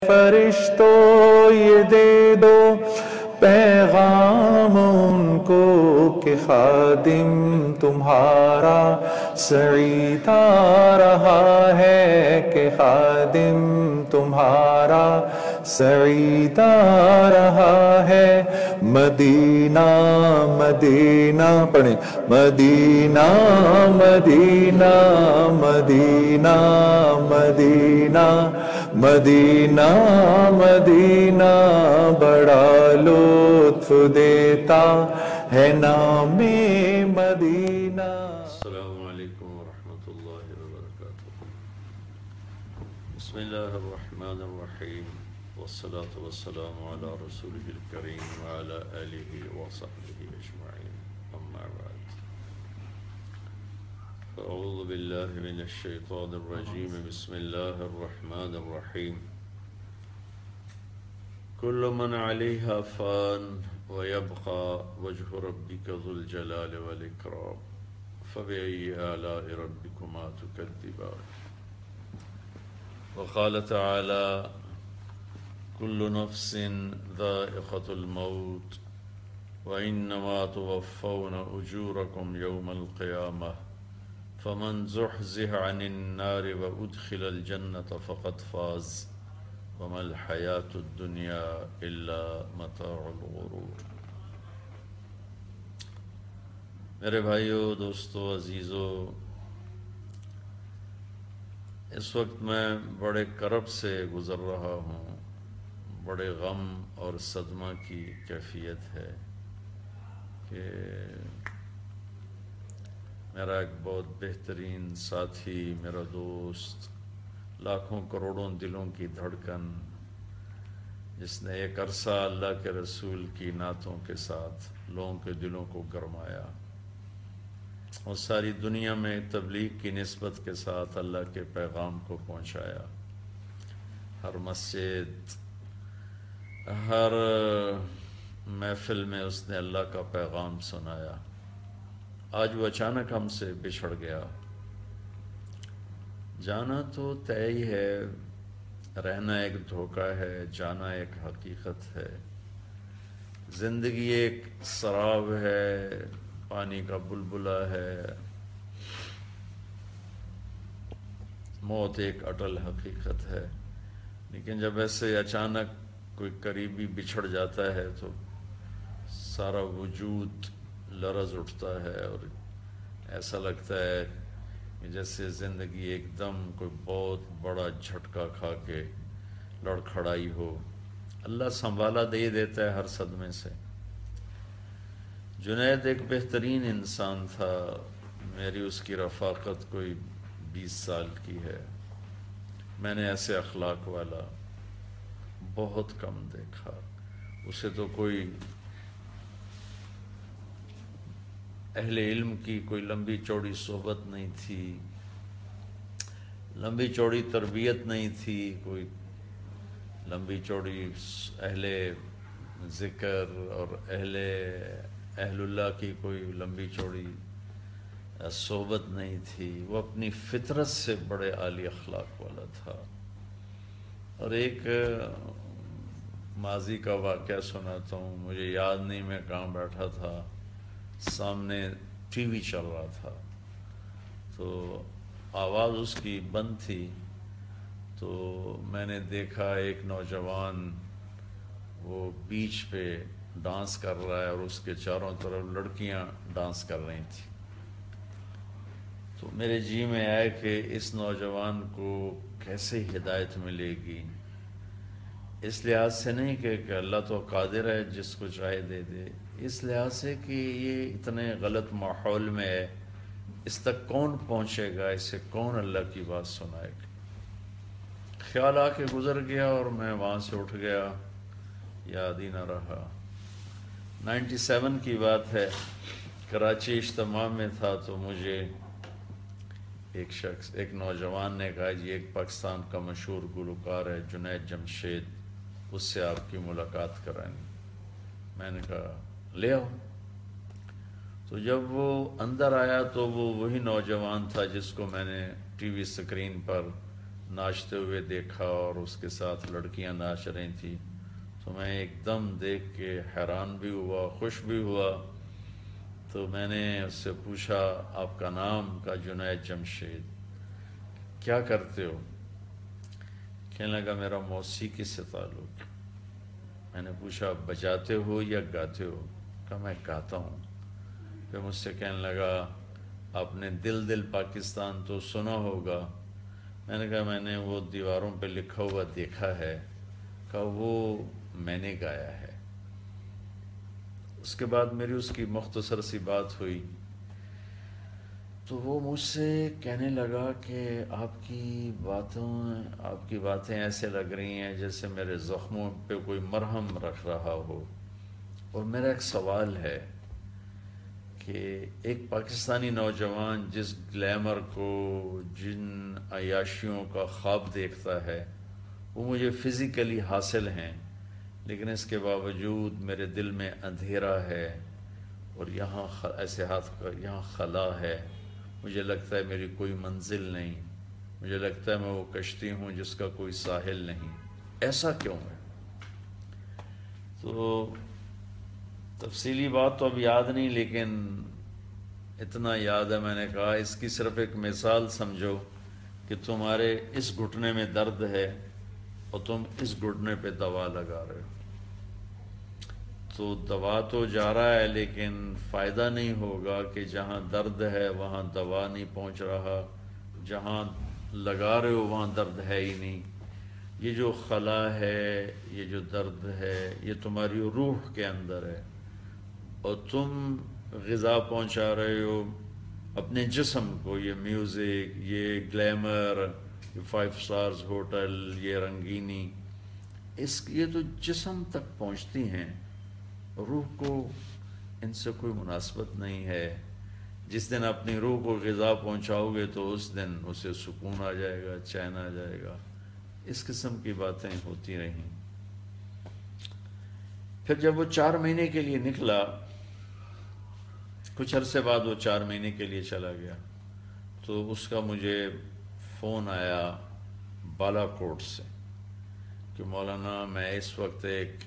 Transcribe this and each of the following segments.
فرشتوں یہ دے دو پیغام ان کو کہ خادم تمہارا سعید آ رہا ہے، کہ خادم تمہارا سعید آ رہا ہے۔ مدینہ مدینہ پڑھیں، مدینہ مدینہ مدینہ مدینہ مدینہ مدینہ بڑا لطف دیتا ہے نام مدینہ۔ السلام علیکم ورحمۃ اللہ وبرکاتہ۔ بسم اللہ الرحمن الرحیم، والصلاة والسلام علی رسولہ الکریم وعلی آلہ وصحبہ اجمعین، اما بعد۔ اعوذ باللہ من الشیطان الرجیم، بسم اللہ الرحمن الرحیم۔ کل من علیہا فان ویبقى وجہ ربک ذو الجلال والاکرام، فبأي آلاء ربكما تكذبان۔ وقال تعالى كل نفس ذائقة الموت وإنما توفون أجوركم يوم القيامة فمن زحزح عن النار وأدخل الجنة فقد فاز وما الحياة الدنيا إلا متاع الغرور۔ میرے بھائیو، دوستو، عزیزو، اس وقت میں بڑے کرب سے گزر رہا ہوں، بڑے غم اور صدمہ کی کیفیت ہے کہ میرا ایک بہت بہترین ساتھی، میرا دوست، لاکھوں کروڑوں دلوں کی دھڑکن، جس نے ایک عرصہ اللہ کے رسول کی نعتوں کے ساتھ لوگوں کے دلوں کو گرمایا اور ساری دنیا میں تبلیغ کی نسبت کے ساتھ اللہ کے پیغام کو پہنچایا، ہر مسجد، ہر محفل میں اس نے اللہ کا پیغام سنایا، آج وہ اچانک ہم سے بچھڑ گیا۔ جانا تو طے ہی ہے، رہنا ایک دھوکہ ہے، جانا ایک حقیقت ہے۔ زندگی ایک سراب ہے، پانی کا بلبلہ ہے، موت ایک اٹل حقیقت ہے۔ لیکن جب ایسے اچانک کوئی قریبی بچھڑ جاتا ہے تو سارا وجود لرز اٹھتا ہے اور ایسا لگتا ہے کہ جیسے زندگی ایک دم کوئی بہت بڑا جھٹکا کھا کے لڑکھڑائی ہو۔ اللہ سنبھالا دے دیتا ہے ہر صدمے سے۔ جنید ایک بہترین انسان تھا، میری اس کی رفاقت کوئی 20 سال کی ہے۔ میں نے ایسے اخلاق والا بہت کم دیکھا۔ اسے تو کوئی اہل علم کی کوئی لمبی چوڑی صحبت نہیں تھی، لمبی چوڑی تربیت نہیں تھی، کوئی لمبی چوڑی اہل ذکر اور اہل اللہ کی کوئی لمبی چوڑی صحبت نہیں تھی۔ وہ اپنی فطرت سے بڑے عالی اخلاق والا تھا۔ اور ایک ماضی کا واقعہ سناتا ہوں، مجھے یاد نہیں میں کہاں بیٹھا تھا، سامنے ٹی وی چل رہا تھا تو آواز اس کی بند تھی، تو میں نے دیکھا ایک نوجوان وہ بیچ پہ ڈانس کر رہا ہے اور اس کے چاروں طرف لڑکیاں ڈانس کر رہی تھیں۔ تو میرے جی میں آیا کہ اس نوجوان کو کیسے ہدایت ملے گی، اس لحاظ سے نہیں کہ اللہ تو قادر ہے جس کو چاہے دے دے، اس لحاظ سے کہ یہ اتنے غلط ماحول میں ہے، اس تک کون پہنچے گا، اسے کون اللہ کی بات سنائے گا۔ خیال آ کے گزر گیا اور میں وہاں سے اٹھ گیا، یاد ہی نہ رہا۔ 97 کی بات ہے، کراچی اجتماع میں تھا تو مجھے ایک نوجوان نے کہا جی ایک پاکستان کا مشہور گلوکار ہے جنید جمشید، اس سے آپ کی ملاقات کرانی۔ میں نے کہا لے آؤ۔ تو جب وہ اندر آیا تو وہ وہی نوجوان تھا جس کو میں نے ٹی وی سکرین پر ناچتے ہوئے دیکھا اور اس کے ساتھ لڑکیاں ناچ رہی تھیں، تو میں ایک دم دیکھ کے حیران بھی ہوا، خوش بھی ہوا۔ تو میں نے اس سے پوچھا آپ کا نام؟ کا جنید جمشید۔ کیا کرتے ہو؟ کہنے لگا میرا موسیقی سے تعلق۔ میں نے پوچھا بجاتے ہو یا گاتے ہو؟ کہا میں گاتا ہوں۔ پھر مجھ سے کہنے لگا آپ نے دل دل پاکستان تو سنا ہوگا۔ میں نے کہا میں نے وہ دیواروں پہ لکھا ہوا دیکھا ہے۔ کہا وہ میں نے گایا ہے۔ اس کے بعد میری اس کی مختصر سی بات ہوئی، تو وہ مجھ سے کہنے لگا کہ آپ کی باتیں ایسے لگ رہی ہیں جیسے میرے زخموں پہ کوئی مرہم رکھ رہا ہو۔ اور میرا ایک سوال ہے کہ ایک پاکستانی نوجوان جس گلیمر کو، جن عیاشیوں کا خواب دیکھتا ہے، وہ مجھے فزیکلی حاصل ہیں، لیکن اس کے باوجود میرے دل میں اندھیرا ہے اور یہاں ایسے ہاتھ کا یہاں خلا ہے۔ مجھے لگتا ہے میری کوئی منزل نہیں، مجھے لگتا ہے میں وہ کشتی ہوں جس کا کوئی ساحل نہیں۔ ایسا کیوں ہے؟ تو تفصیلی بات تو اب یاد نہیں، لیکن اتنا یاد ہے میں نے کہا اس کی صرف ایک مثال سمجھو کہ تمہارے اس گھٹنے میں درد ہے اور تم اس گھٹنے پہ دوا لگا رہے ہو، تو دوا تو جا رہا ہے لیکن فائدہ نہیں ہوگا کہ جہاں درد ہے وہاں دوا نہیں پہنچ رہا، جہاں لگا رہے ہو وہاں درد ہے ہی نہیں۔ یہ جو خلا ہے، یہ جو درد ہے، یہ تمہاری روح کے اندر ہے، اور تم غذا پہنچا رہے ہو اپنے جسم کو، یہ میوزک، یہ گلیمر، یہ 5 سٹارز ہوٹل، یہ رنگینی، یہ تو جسم تک پہنچتی ہیں، روح کو ان سے کوئی مناسبت نہیں ہے۔ جس دن اپنی روح کو غذا پہنچاؤ گے تو اس دن اسے سکون آ جائے گا، چین آ جائے گا۔ اس قسم کی باتیں ہوتی رہیں۔ پھر جب وہ 4 مہینے کے لیے نکلا، کچھ عرصے بعد وہ 4 مہینے کے لیے چلا گیا، تو اس کا مجھے فون آیا بالا کوٹ سے کہ مولانا میں اس وقت ایک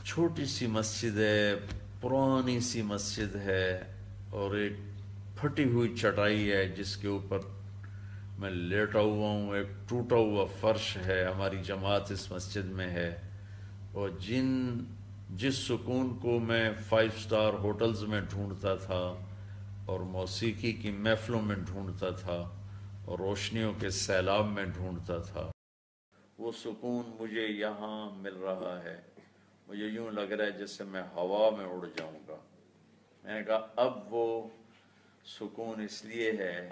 چھوٹی سی مسجد ہے، پرانی سی مسجد ہے، اور ایک پھٹی ہوئی چٹائی ہے جس کے اوپر میں لیٹا ہوا ہوں، ایک ٹوٹا ہوا فرش ہے، ہماری جماعت اس مسجد میں ہے، اور جس سکون کو میں 5 سٹار ہوٹلز میں ڈھونڈتا تھا اور موسیقی کی محفلوں میں ڈھونڈتا تھا اور روشنیوں کے سیلاب میں ڈھونڈتا تھا، وہ سکون مجھے یہاں مل رہا ہے۔ مجھے یوں لگ رہا ہے جیسے میں ہوا میں اڑ جاؤں گا۔ میں نے کہا اب وہ سکون اس لیے ہے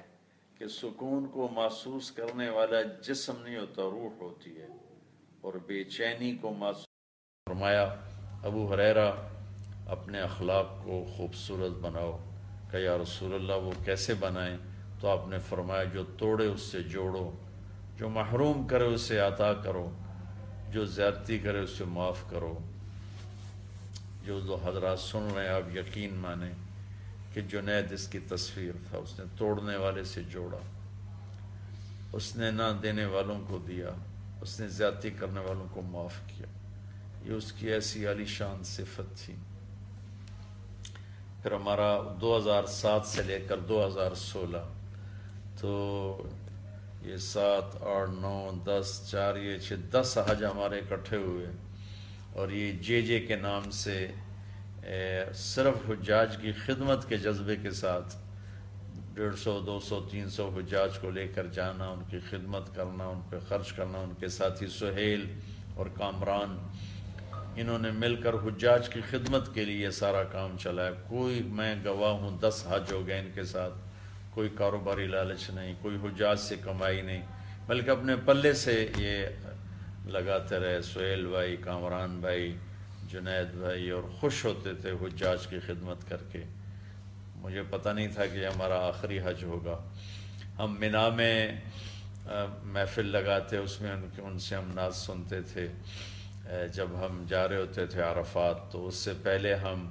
کہ سکون کو محسوس کرنے والا جسم نہیں ہوتا، روح ہوتی ہے، اور بے چینی کو محسوس فرمایا ابو ہریرہ اپنے اخلاق کو خوبصورت بناؤ۔ کہ یا رسول اللہ وہ کیسے بنائیں؟ تو آپ نے فرمایا جو توڑے اس سے جوڑو، جو محروم کرے اسے عطا کرو، جو زیادتی کرے اسے معاف کرو۔ جو دو حضرات سن رہے ہیں آپ یقین مانیں کہ جنید اس کی تصویر تھا۔ اس نے توڑنے والے سے جوڑا، اس نے نہ دینے والوں کو دیا، اس نے زیادتی کرنے والوں کو معاف کیا۔ یہ اس کی ایسی عالی شان صفت تھی۔ پھر ہمارا 2007 سے لے کر 2016، تو یہ 7، 8، 9، 10، 4، یہ 10 حج ہمارے اکٹھے ہوئے، اور یہ جے کے نام سے صرف حجاج کی خدمت کے جذبے کے ساتھ 150، 200، 300 حجاج کو لے کر جانا، ان کی خدمت کرنا، ان پہ خرچ کرنا۔ ان کے ساتھی سہیل اور کامران، انہوں نے مل کر حجاج کی خدمت کے لیے سارا کام چلایا۔ کوئی، میں گواہ ہوں، 10 حج ہو گئے ان کے ساتھ، کوئی کاروباری لالچ نہیں، کوئی حجاج سے کمائی نہیں، بلکہ اپنے پلے سے یہ لگاتے رہے، سہیل بھائی، کامران بھائی، جنید بھائی، اور خوش ہوتے تھے حجاج کی خدمت کر کے۔ مجھے پتہ نہیں تھا کہ ہمارا آخری حج ہوگا۔ ہم مینا میں محفل لگاتے، اس میں ان سے ہم نعت سنتے تھے۔ جب ہم جا رہے ہوتے تھے عرفات، تو اس سے پہلے ہم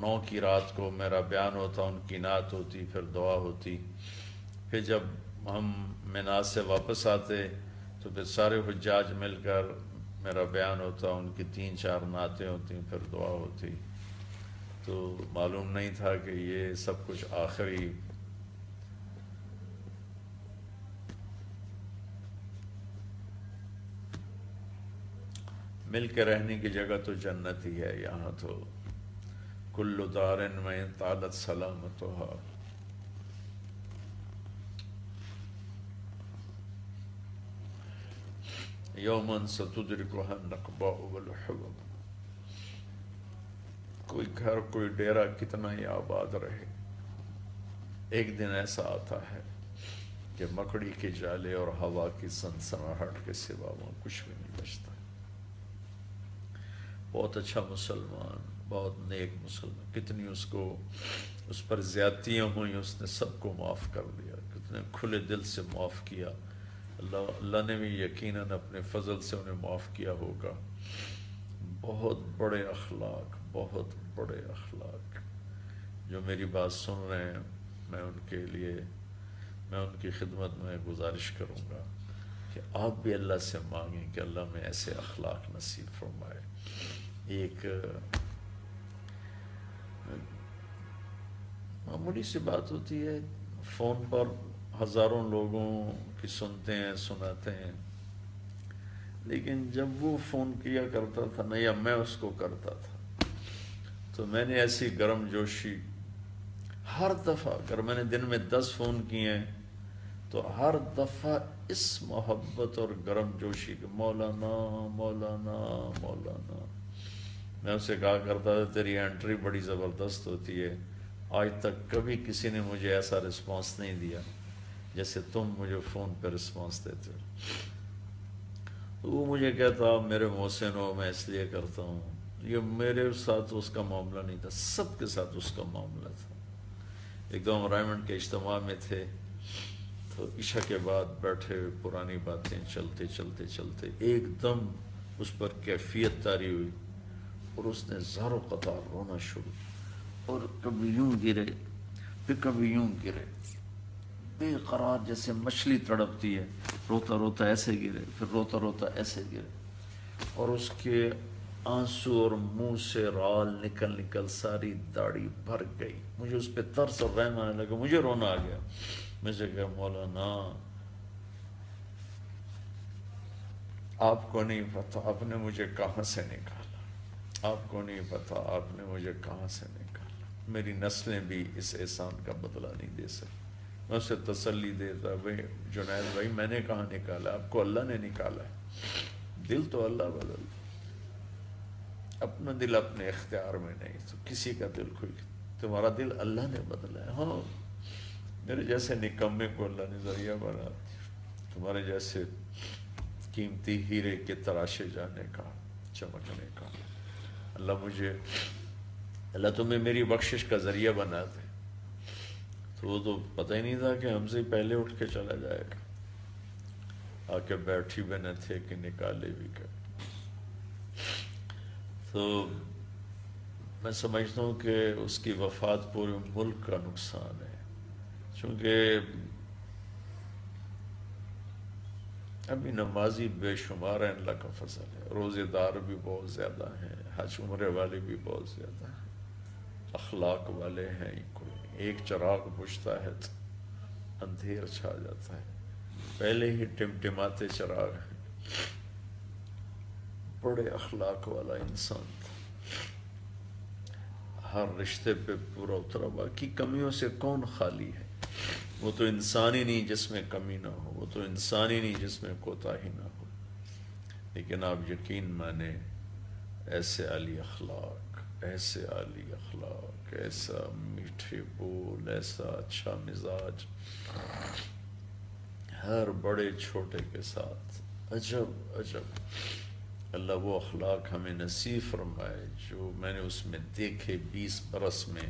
9 کی رات کو میرا بیان ہوتا، ان کی نعت ہوتی، پھر دعا ہوتی۔ پھر جب ہم مینا سے واپس آتے تو پھر سارے حجاج مل کر میرا بیان ہوتا، ان کی 3-4 نعتیں ہوتی، پھر دعا ہوتی. تو معلوم نہیں تھا کہ یہ سب کچھ آخری مل کے رہنے کی جگہ تو جنت ہی ہے. یہاں تو کل دار میں طالت سلامتها یوماً ستدرکها النقباء والحبب. کوئی گھر کوئی ڈیرا کتنا ہی آباد رہے، ایک دن ایسا آتا ہے کہ مکڑی کے جالے اور ہوا کی سنسناہٹ کے سوا وہاں کچھ بھی نہیں بچتا. بہت اچھا مسلمان، بہت نیک مسلمان، کتنی اس پر زیادتیاں ہوئیں، اس نے سب کو معاف کر دیا، کتنے کھلے دل سے معاف کیا. اللہ نے بھی یقیناً اپنے فضل سے انہیں معاف کیا ہوگا. بہت بڑے اخلاق، بہت بڑے اخلاق. جو میری بات سن رہے ہیں، میں ان کی خدمت میں گزارش کروں گا کہ آپ بھی اللہ سے مانگیں کہ اللہ میں ایسے اخلاق نصیب فرمائے. ایک معمولی سی بات ہوتی ہے، فون پر ہزاروں لوگوں کی سنتے ہیں، سناتے ہیں، لیکن جب وہ فون کیا کرتا تھا نا، یا میں اس کو کرتا تھا، تو میں نے ایسی گرم جوشی ہر دفعہ، اگر میں نے دن میں 10 فون کیے ہیں تو ہر دفعہ اس محبت اور گرم جوشی کہ مولانا مولانا مولانا. میں اسے کہا کرتا تھا تیری انٹری بڑی زبردست ہوتی ہے، آج تک کبھی کسی نے مجھے ایسا رسپانس نہیں دیا جیسے تم مجھے فون پہ رسپانس دیتے ہو. تو وہ مجھے کہتا میرے محسن ہو، میں اس لیے کرتا ہوں. یہ میرے ساتھ اس کا معاملہ نہیں تھا، سب کے ساتھ اس کا معاملہ تھا. ایک دم رائمنڈ کے اجتماع میں تھے، تو عشاء کے بعد بیٹھے پرانی باتیں چلتے چلتے چلتے ایک دم اس پر کیفیت طاری ہوئی، اور اس نے زارو قطار رونا شروع، اور کبھی یوں گرے پھر کبھی یوں گرے، بے قرار جیسے مچھلی تڑپتی ہے. روتا روتا ایسے گرے، پھر روتا روتا ایسے گرے، اور اس کے آنسو اور منہ سے رال نکل نکل ساری داڑھی بھر گئی. مجھے اس پہ ترس اور رحم آنے لگا، مجھے رونا آ گیا. مجھے کہا مولانا آپ کو نہیں پتا آپ نے مجھے کہاں سے نکالا، آپ کو نہیں پتا آپ نے مجھے کہاں سے نکالا. میری نسلیں بھی اس احسان کا بدلہ نہیں دے سکتی. میں اسے تسلی دیتا، بھائی جنید بھائی میں نے کہاں نکالا، آپ کو اللہ نے نکالا ہے. دل تو اللہ بدل، اپنا دل اپنے اختیار میں نہیں، تو کسی کا دل کوئی، تمہارا دل اللہ نے بدلا ہے. ہاں میرے جیسے نکمے کو اللہ نے ذریعہ بنا دیا، تمہارے جیسے قیمتی ہیرے کے تراشے جانے کا، چمکنے کا. اللہ تمہیں میری بخشش کا ذریعہ بنا دے. تو وہ تو پتہ ہی نہیں تھا کہ ہم سے پہلے اٹھ کے چلا جائے گا. آ کے بیٹھی بھی نہ تھے کہ نکالے بھی کر. تو میں سمجھتا ہوں کہ اس کی وفات پورے ملک کا نقصان ہے، چونکہ ابھی نمازی بے شمار ہیں، اللہ کا فضل ہے، روزے دار بھی بہت زیادہ ہیں، حج عمرے والے بھی بہت زیادہ ہیں، اخلاق والے ہیں ہی کوئی. ایک چراغ بجھتا ہے تو اندھیر چھا جاتا ہے، پہلے ہی ٹمٹماتے چراغ ہیں. بڑے اخلاق والا انسان تھا، ہر رشتے پہ پورا اترا. باقی کمیوں سے کون خالی ہے؟ وہ تو انسان ہی نہیں جس میں کمی نہ ہو، وہ تو انسان ہی نہیں جس میں کوتاہی نہ ہو. لیکن آپ یقین مانے ایسے عالی اخلاق، ایسے عالی اخلاق، ایسا میٹھے بول، ایسا اچھا مزاج، ہر بڑے چھوٹے کے ساتھ. عجب عجب. اللہ وہ اخلاق ہمیں نصیب فرمائے جو میں نے اس میں دیکھے 20 برس میں،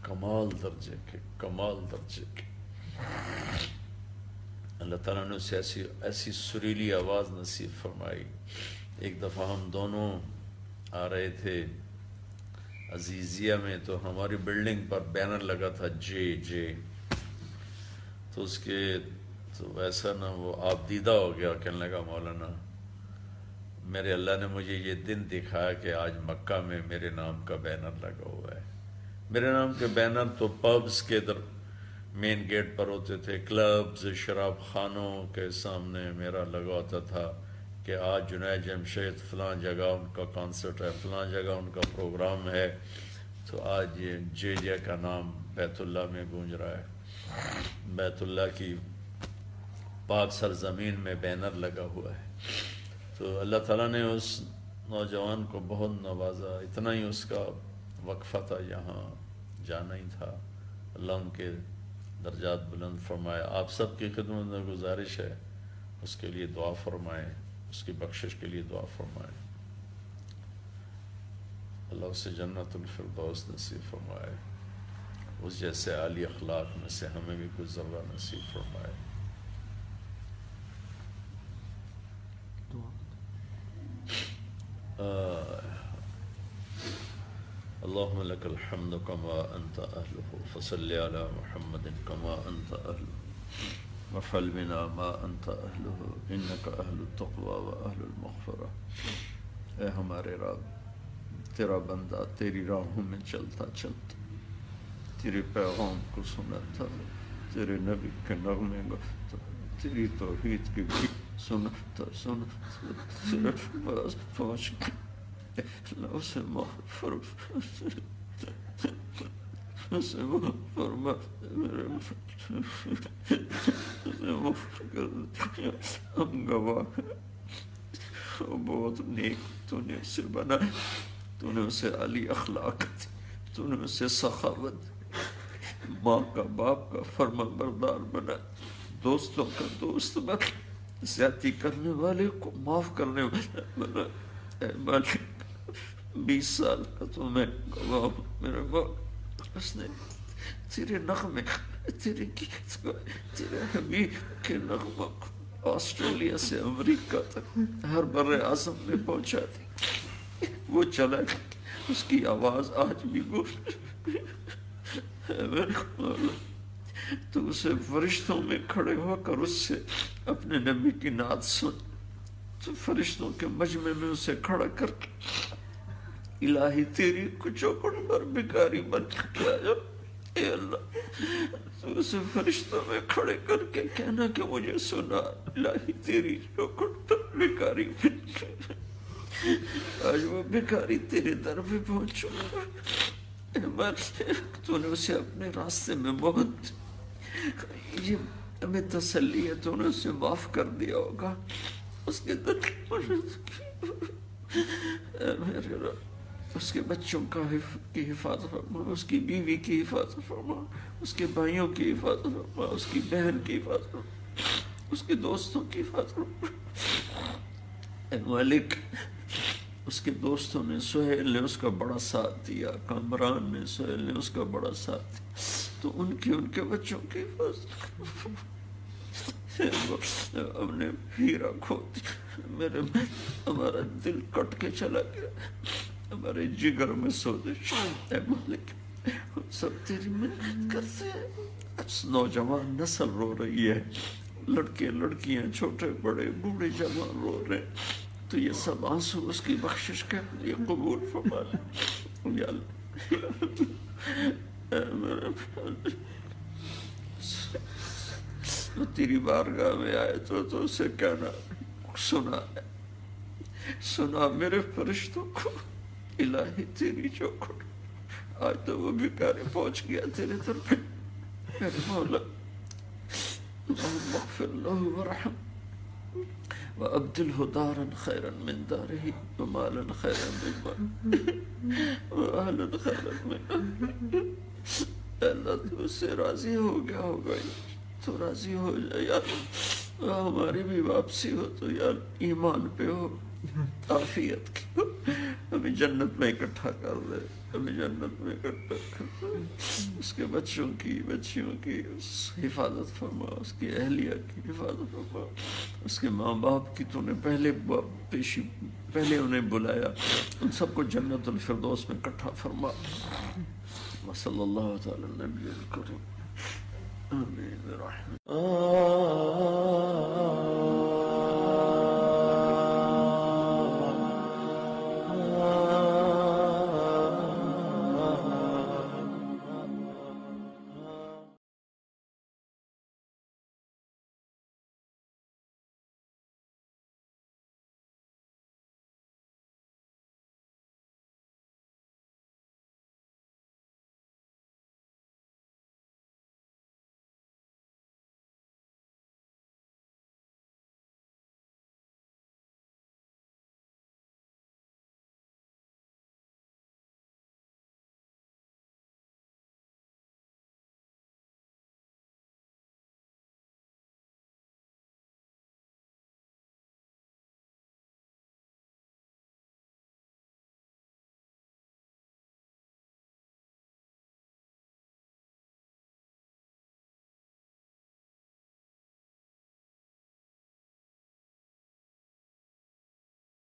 کمال درجے کے، کمال درجے کے. اللہ تعالیٰ نے اسے ایسی سریلی آواز نصیب فرمائی. ایک دفعہ ہم دونوں آ رہے تھے عزیزیہ میں، تو ہماری بلڈنگ پر بینر لگا تھا جے. تو اس کے تو ویسا نا وہ آپ دیدہ ہو گیا، کہنے لگا مولانا میرے اللہ نے مجھے یہ دن دکھایا کہ آج مکہ میں میرے نام کا بینر لگا ہوا ہے. میرے نام کے بینر تو پبز کے ادھر مین گیٹ پر ہوتے تھے، کلبز شراب خانوں کے سامنے میرا لگا ہوتا تھا کہ آج جنید جمشید فلاں جگہ ان کا کانسرٹ ہے، فلاں جگہ ان کا پروگرام ہے. تو آج یہ جے کا نام بیت اللہ میں گونج رہا ہے، بیت اللہ کی پاک سرزمین میں بینر لگا ہوا ہے. تو اللہ تعالیٰ نے اس نوجوان کو بہت نوازا، اتنا ہی اس کا وقفہ تھا، یہاں جانا ہی تھا. اللہ ان کے درجات بلند فرمائے. آپ سب کی خدمت میں گزارش ہے اس کے لیے دعا فرمائیں، اس کی بخشش کے لیے دعا فرمائیں. اللہ اسے جنت الفردوس نصیب فرمائے، اس جیسے عالی اخلاق میں سے ہمیں بھی کچھ ذرہ نصیب فرمائے. اللهم لك الحمد كما أنت أهله فصل على محمد كما أنت أهله وافعل بنا ما أنت أهله إنك أهل التقوى وأهل المغفرة. اے ہمارے رب، تیرا بندہ تیری راہوں میں چلتا چلتا تیرے پیغام کو سنتا، تیرے نبی کے نغمے گاتا، تیری توحید کی بھی سنتا تیرے پاس پہنچ اللہ اسے معاف فرما میرے معاف کر دے. ہم گواہ ہیں وہ بہت نیک تو نے اسے بنایا، تو نے اسے عالی اخلاق دی، تو نے اسے سخاوت، ماں کا باپ کا فرما بردار بنا، دوستوں کا دوست بنا، زیادتی کرنے والے کو معاف کرنے والا بنا. اے مالک 20 سال کا تو میں گواہ ہوں میرے باپ، اس نے تیرے نغمے تیرے گیت کو، تیرے حبیب کے نغمہ کو آسٹریلیا سے امریکہ تک ہر بر اعظم میں پہنچا دی. وہ چلا اس کی آواز آج بھی گونج. تو اسے فرشتوں میں کھڑے ہو کر اس سے اپنے نبی کی نعت سن. تو فرشتوں کے مجمع میں اسے کھڑا کر کے الہی تیری چوکھٹ پر بھکاری بن کے آیا. اے اللہ، تو اسے فرشتوں میں کھڑے کر کے کہنا کہ مجھے سنا، الہی تیری چوکھٹ پر بھکاری بن کے آج وہ بھکاری تیرے در پہ پہنچو. تو نے اسے اپنے راستے میں بہت یہ ہمیں تسلی ہے، تو نے اسے معاف کر دیا ہوگا. اس کے در میرے رب اس کے بچوں کی حفاظت فرما، اس کی بیوی کی حفاظت فرما، اس کے بھائیوں کی حفاظت فرما، اس کی بہن کی حفاظت فرما، اس کے دوستوں کی حفاظت فرما. اے مالک، اس کے دوستوں نے، سہیل نے اس کا بڑا ساتھ دیا، کامران نے، سہیل نے اس کا بڑا ساتھ دیا، تو ان کے بچوں کی حفاظت. ہم نے ہیرا کھو دیا، ہمارا دل کٹ کے چلا گیا، ہمارے جگر میں سوزش. اے مالک، ہم سب تیری منت کرتے ہیں. نوجوان نسل رو رہی ہے، لڑکے لڑکیاں، چھوٹے بڑے بوڑھے جوان رو رہے ہیں. تو یہ سب آنسو اس کی بخشش کے لیے قبول فرما لے. یا اللہ، تیری بارگاہ میں آئے تو اسے کہنا، سنا میرے فرشتوں کو، الہی تیری چوکھٹ. آج تو وہ بھکاری پہنچ گیا تیرے طرف. میرے مولا، اللہم اغفر له ورحم وابدلہ دارا خیرا من دارہ ومالا خیرا من مالہ واہلا خیرا من. اللہ تو اس سے راضی ہو گیا ہوگا، تو راضی ہو جائے یار. ہماری بھی واپسی ہو تو یار ایمان پہ ہو، عافیت کی ہو، ہمیں جنت میں اکٹھا کر دے، ہمیں جنت میں اکٹھا کر دے. اس کے بچوں کی، بچیوں کی حفاظت فرما، اس کی اہلیہ کی حفاظت فرما، اس کے ماں باپ کی تو نے پہلے انہیں بلایا، ان سب کو جنت الفردوس میں اکٹھا فرما. وصلی اللہ تعالی علی النبی الکریم. آمین برحمتک.